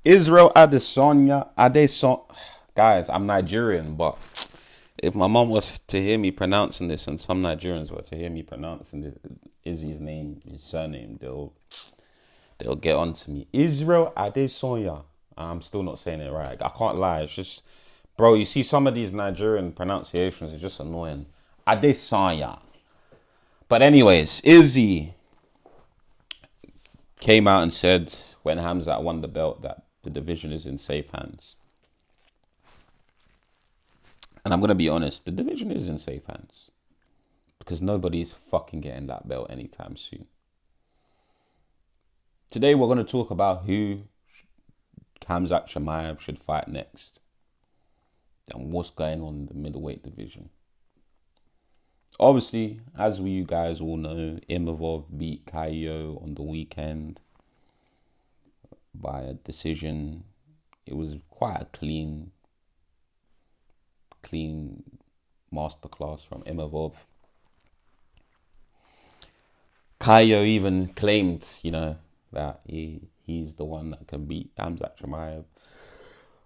Israel Adesanya. Guys, I'm Nigerian, but if my mom was to hear me pronouncing this, and some Nigerians were to hear me pronouncing Izzy's name, his surname, they'll get on to me. Israel Adesanya. I'm still not saying it right. I can't lie. It's just, bro, you see some of these Nigerian pronunciations are just annoying. Adesanya. But anyways, Izzy came out and said when Khamzat won the belt that the division is in safe hands. And I'm going to be honest, the division is in safe hands. Because nobody's fucking getting that belt anytime soon. Today we're going to talk about who Khamzat Chimaev should fight next. And what's going on in the middleweight division. Obviously, as you guys all know, Imavov beat Kaio on the weekend by a decision. It was quite a clean masterclass from Imavov. Kaio even claimed, that he's the one that can beat Khamzat Chimaev.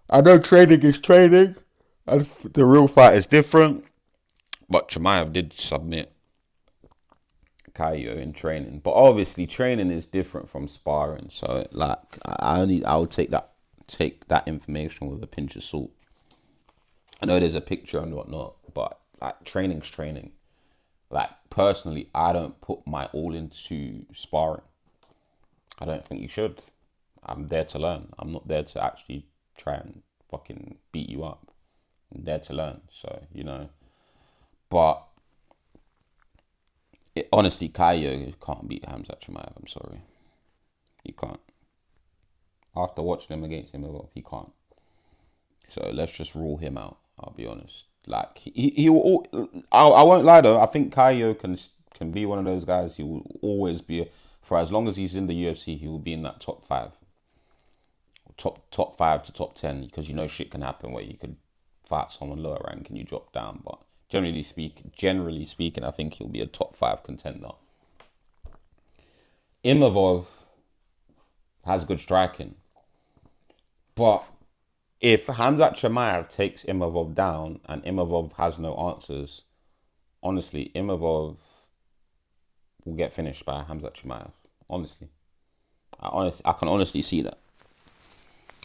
I know training is training, and the real fight is different. But Chimaev did submit Kaio in training. But obviously training is different from sparring. So I'll take that information with a pinch of salt. I know there's a picture and whatnot, but training's training. Personally, I don't put my all into sparring. I don't think you should. I'm there to learn. I'm not there to actually try and fucking beat you up. I'm there to learn. So, But honestly, Kaio can't beat Khamzat Chimaev. I'm sorry, he can't. After watching him against him, he can't. So let's just rule him out. I'll be honest. He will. I won't lie though. I think Kaio can be one of those guys. He will always be, for as long as he's in the UFC, he will be in that top 5 to top 10. Because shit can happen where you could fight someone lower rank and you drop down, but. Generally speaking, I think he'll be a top 5 contender. Imavov has good striking. But if Khamzat Chimaev takes Imavov down and Imavov has no answers, honestly, Imavov will get finished by Khamzat Chimaev. Honestly. I can honestly see that.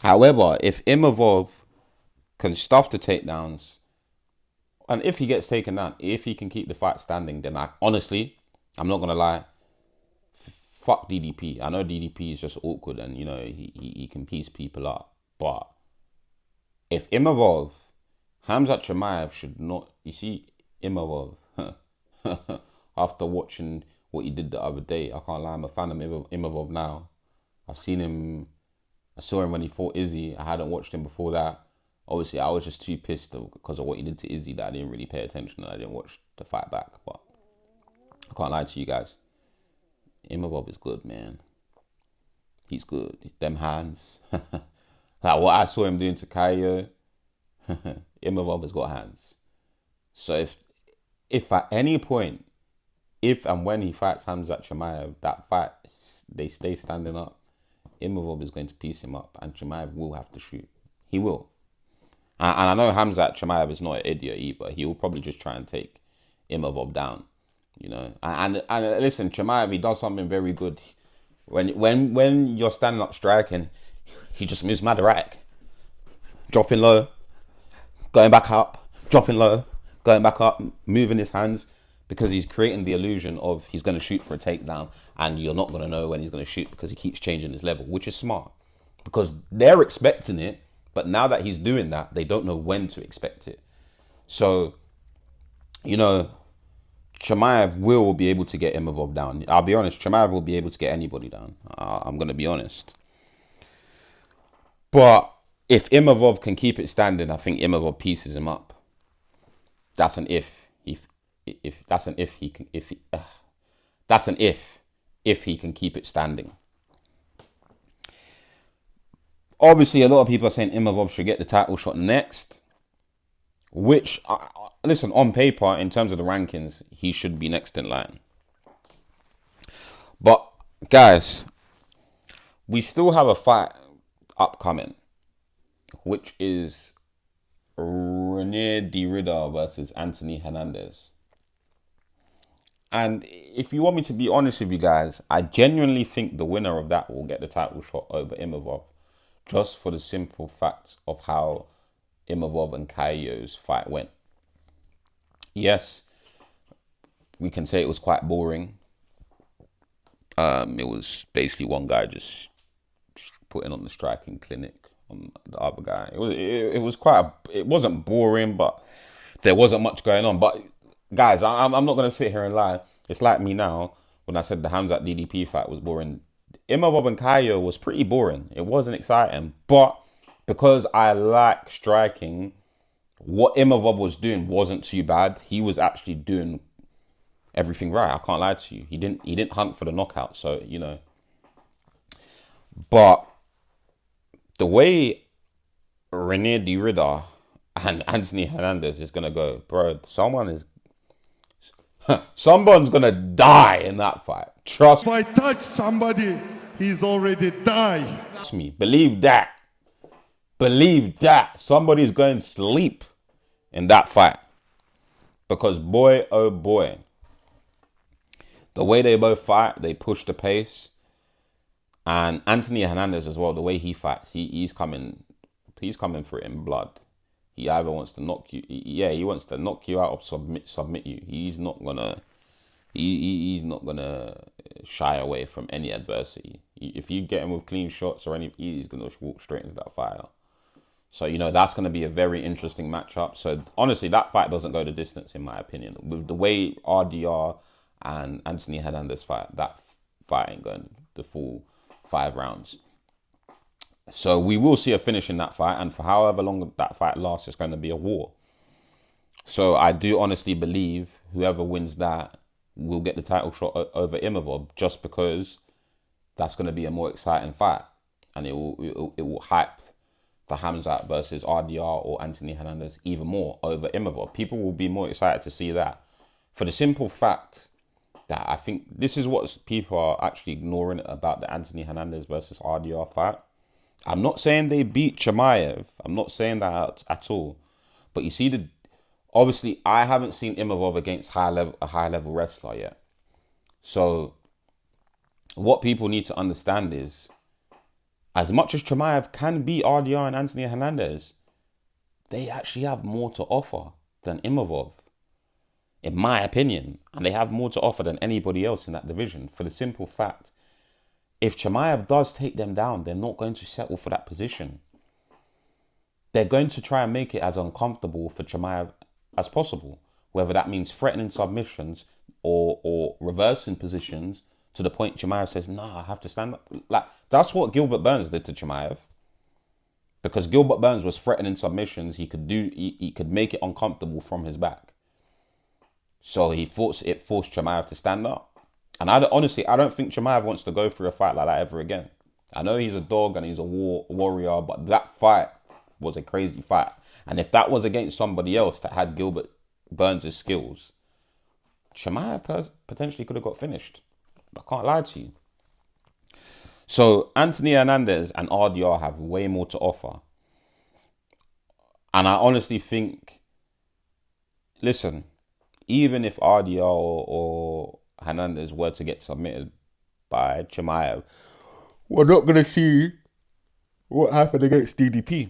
However, if Imavov can stuff the takedowns, and if he gets taken down, if he can keep the fight standing, then I'm not going to lie, fuck DDP. I know DDP is just awkward and, he can piece people up. But if Khamzat Chimaev should not, Imavov, after watching what he did the other day, I can't lie, I'm a fan of Imavov now. I saw him when he fought Izzy. I hadn't watched him before that. Obviously, I was just too pissed because of what he did to Izzy that I didn't really pay attention and I didn't watch the fight back. But I can't lie to you guys. Imavov is good, man. He's good. Them hands. What I saw him doing to Kaio, Imavov has got hands. So if at any point, if and when he fights Khamzat Chimaev, that fight, they stay standing up, Imavov is going to piece him up and Chimaev will have to shoot. He will. And I know Khamzat Chimaev is not an idiot either. He will probably just try and take Imavov down, And listen, Chimaev, he does something very good. When you're standing up striking, he just moves mad erratic. Dropping low, going back up, dropping low, going back up, moving his hands, because he's creating the illusion of he's going to shoot for a takedown and you're not going to know when he's going to shoot because he keeps changing his level, which is smart. Because they're expecting it. But now that he's doing that, they don't know when to expect it. So, Chimaev will be able to get Imavov down. I'll be honest, Chimaev will be able to get anybody down. I'm going to be honest. But if Imavov can keep it standing, I think Imavov pieces him up. That's an if. That's an if he can keep it standing. Obviously, a lot of people are saying Imavov should get the title shot next, which, listen, on paper, in terms of the rankings, he should be next in line. But, guys, we still have a fight upcoming, which is Renier de Ridder versus Anthony Hernandez. And if you want me to be honest with you guys, I genuinely think the winner of that will get the title shot over Imavov, just for the simple fact of how Imavov and Caio's fight went. Yes, we can say it was quite boring. It was basically one guy just putting on the striking clinic on the other guy. It wasn't boring, but there wasn't much going on. But guys, I'm not going to sit here and lie. It's like me now when I said the Khamzat DDP fight was boring. Imavov and Caio was pretty boring. It wasn't exciting. But because I like striking, what Imavov was doing wasn't too bad. He was actually doing everything right. I can't lie to you. He didn't hunt for the knockout. So, you know. But the way Renier de Ridder and Anthony Hernandez is going to go, bro, someone's going to die in that fight. Trust me. If I touch somebody, he's already died. Trust me. Believe that. Believe that. Somebody's going to sleep in that fight. Because boy, oh boy, the way they both fight, they push the pace. And Anthony Hernandez as well, the way he fights, he's coming for it in blood. He either wants to knock you, he wants to knock you out or submit you. He's not gonna shy away from any adversity. If you get him with clean shots or any, he's gonna walk straight into that fire. So, you know, that's gonna be a very interesting matchup. So honestly, that fight doesn't go the distance in my opinion. With the way RDR and Anthony Hernandez fight, that fight ain't going the full 5 rounds. So we will see a finish in that fight, and for however long that fight lasts, it's going to be a war. So I do honestly believe whoever wins that will get the title shot over Imavov, just because that's going to be a more exciting fight, and it will hype the Khamzat versus RDR or Anthony Hernandez even more over Imavov. People will be more excited to see that, for the simple fact that I think this is what people are actually ignoring about the Anthony Hernandez versus RDR fight. I'm not saying they beat Chimaev. I'm not saying that at all. But you see, obviously, I haven't seen Imavov against a high level wrestler yet. So what people need to understand is, as much as Chimaev can beat RDR and Anthony Hernandez, they actually have more to offer than Imavov, in my opinion. And they have more to offer than anybody else in that division, for the simple fact, if Chimaev does take them down, they're not going to settle for that position. They're going to try and make it as uncomfortable for Chimaev as possible, whether that means threatening submissions or reversing positions to the point Chimaev says, nah, I have to stand up. Like, that's what Gilbert Burns did to Chimaev. Because Gilbert Burns was threatening submissions, he could make it uncomfortable from his back. So it forced Chimaev to stand up. And I don't think Chimaev wants to go through a fight like that ever again. I know he's a dog and he's a warrior, but that fight was a crazy fight. And if that was against somebody else that had Gilbert Burns' skills, Chimaev potentially could have got finished. I can't lie to you. So Anthony Hernandez and RDR have way more to offer. And I honestly think, listen, even if RDR or Hernandez were to get submitted by Chimaev, we're not going to see what happened against DDP,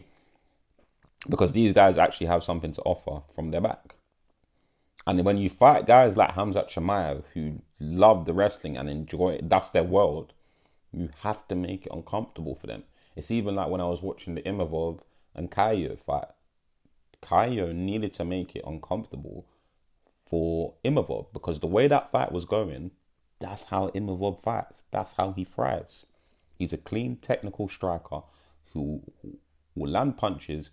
because these guys actually have something to offer from their back. And when you fight guys like Khamzat Chimaev, who love the wrestling and enjoy it, that's their world, you have to make it uncomfortable for them. It's even like when I was watching the Imavov and Caio fight. Caio needed to make it uncomfortable for Imavov, because the way that fight was going, that's how Imavov fights. That's how he thrives. He's a clean, technical striker who will land punches,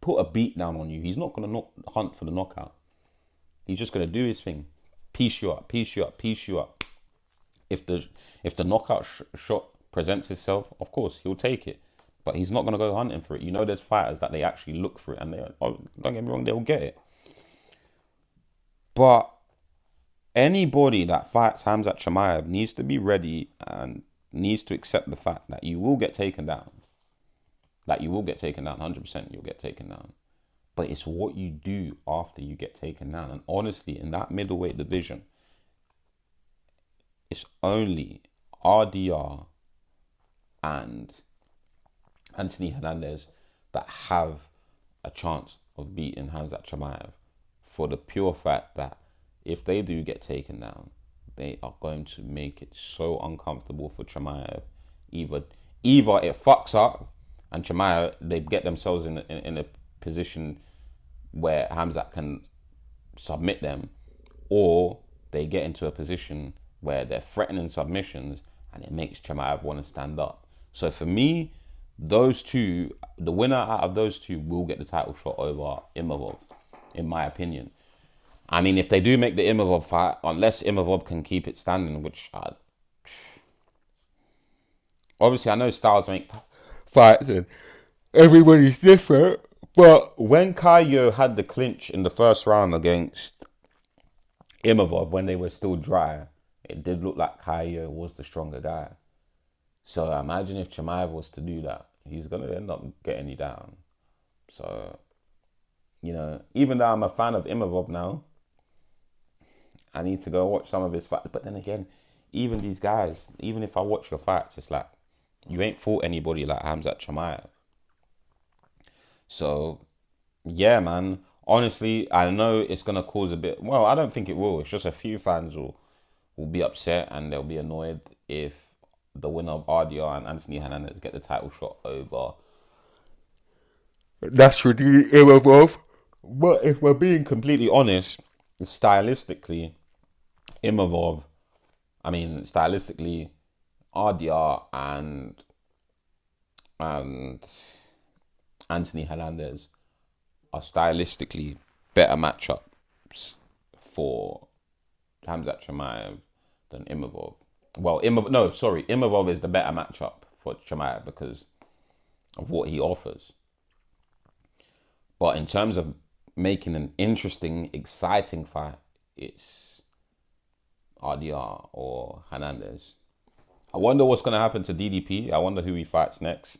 put a beat down on you. He's not going to hunt for the knockout. He's just going to do his thing. Piece you up, piece you up, piece you up. If the knockout shot presents itself, of course, he'll take it. But he's not going to go hunting for it. You know, there's fighters that they actually look for it, and don't get me wrong, they'll get it. But anybody that fights Khamzat Chimaev needs to be ready and needs to accept the fact that you will get taken down. Like, you will get taken down, 100% you'll get taken down. But it's what you do after you get taken down. And honestly, in that middleweight division, it's only RDR and Anthony Hernandez that have a chance of beating Khamzat Chimaev, for the pure fact that if they do get taken down, they are going to make it so uncomfortable for Chimaev. Either it fucks up and Chimaev, they get themselves in a position where Khamzat can submit them, or they get into a position where they're threatening submissions and it makes Chimaev want to stand up. So for me, those two, the winner out of those two will get the title shot over Imavov, in my opinion. I mean, if they do make the Imavov fight, unless Imavov can keep it standing, which obviously I know styles make fights and everybody's different, but when Kaio had the clinch in the first round against Imavov, when they were still dry, it did look like Kaio was the stronger guy. So imagine if Chimaev was to do that, he's going to end up getting you down. So, even though I'm a fan of Imavov now, I need to go watch some of his fights. But then again, even these guys, even if I watch your fights, it's like, you ain't fought anybody like Khamzat Chimaev. So, yeah, man. Honestly, I know it's going to cause a bit... Well, I don't think it will. It's just a few fans will be upset and they'll be annoyed if the winner of RDR and Anthony Hernandez get the title shot over Nasruddin Imavov. But if we're being completely honest, stylistically, RDR and Anthony Hernandez are stylistically better matchups for Khamzat Chimaev than Imavov. Well, Imavov is the better matchup for Chimaev because of what he offers. But in terms of making an interesting, exciting fight, it's RDR or Hernandez. I wonder what's going to happen to DDP. I wonder who he fights next.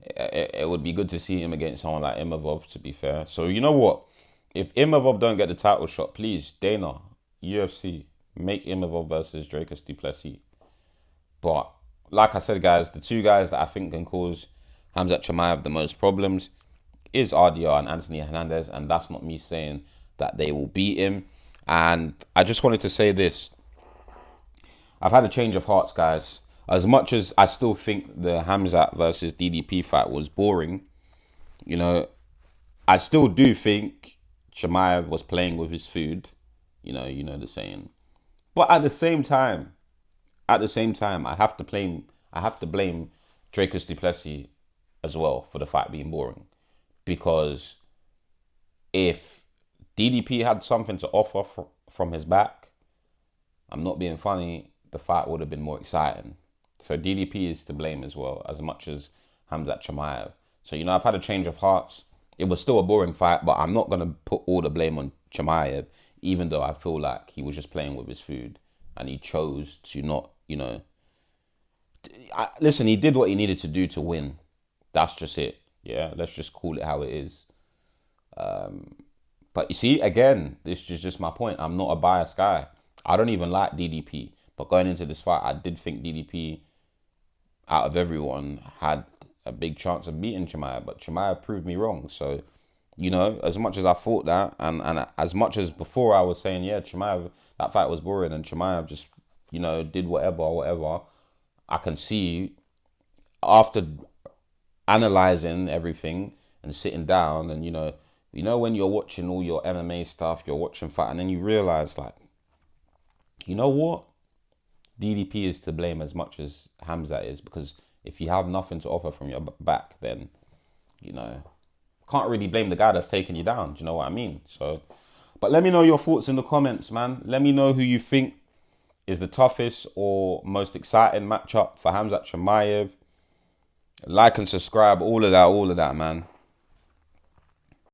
It would be good to see him against someone like Imavov, to be fair. So you know what? If Imavov don't get the title shot, please, Dana, UFC, make Imavov versus Dracus du Plessis. But like I said, guys, the two guys that I think can cause Khamzat Chimaev the most problems is RDR and Anthony Hernandez. And that's not me saying that they will beat him. And I just wanted to say this. I've had a change of hearts, guys. As much as I still think the Khamzat versus DDP fight was boring, I still do think Chimaev was playing with his food. You know the saying. But at the same time, I have to blame Dracus du Plessis as well for the fight being boring. Because if DDP had something to offer from his back, I'm not being funny, the fight would have been more exciting. So DDP is to blame as well, as much as Khamzat Chimaev. So, I've had a change of hearts. It was still a boring fight, but I'm not going to put all the blame on Chimaev, even though I feel like he was just playing with his food and he chose to not, listen, he did what he needed to do to win. That's just it. Yeah, let's just call it how it is. But you see, again, this is just my point. I'm not a biased guy. I don't even like DDP. But going into this fight, I did think DDP, out of everyone, had a big chance of beating Chimaev. But Chimaev proved me wrong. So, as much as I thought that, and as much as before I was saying, yeah, Chimaev, that fight was boring, and Chimaev just, did whatever, I can see, after analysing everything and sitting down, and, when you're watching all your MMA stuff, you're watching fight, and then you realise, like, you know what? DDP is to blame as much as Khamzat is, because if you have nothing to offer from your back, then, can't really blame the guy that's taking you down. Do you know what I mean? So, but let me know your thoughts in the comments, man. Let me know who you think is the toughest or most exciting matchup for Khamzat Chimaev. Like and subscribe, all of that, man.